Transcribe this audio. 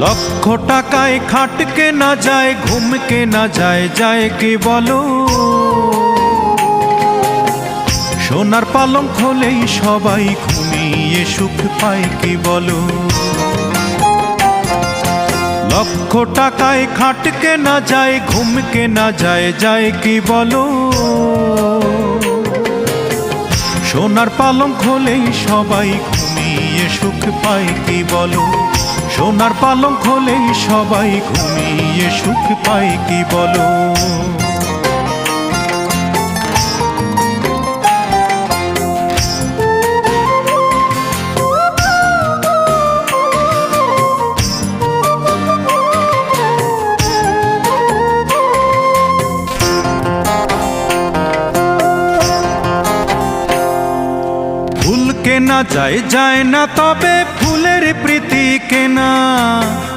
লক্ষ টাকায় খাট কেনা যায়, ঘুম কেনা যায়, যায় কি বলো? সোনার পালঙ্ক হলেই সবাই ঘুমিয়ে সুখ পায় কি বলো? লক্ষ টাকায় খাট কেনা যায়, ঘুম কেনা যায়, যায় কি বলো? সোনার পালঙ্ক হলেই সবাই ঘুমিয়ে সুখ পায় কি বলো? সোনার পালঙ্ক হলেই সবাই ঘুমিয়ে সুখ পায় কি বলো? ফুল কেনা যায়, যায় না তবে ফুলের প্রীতি কেনা।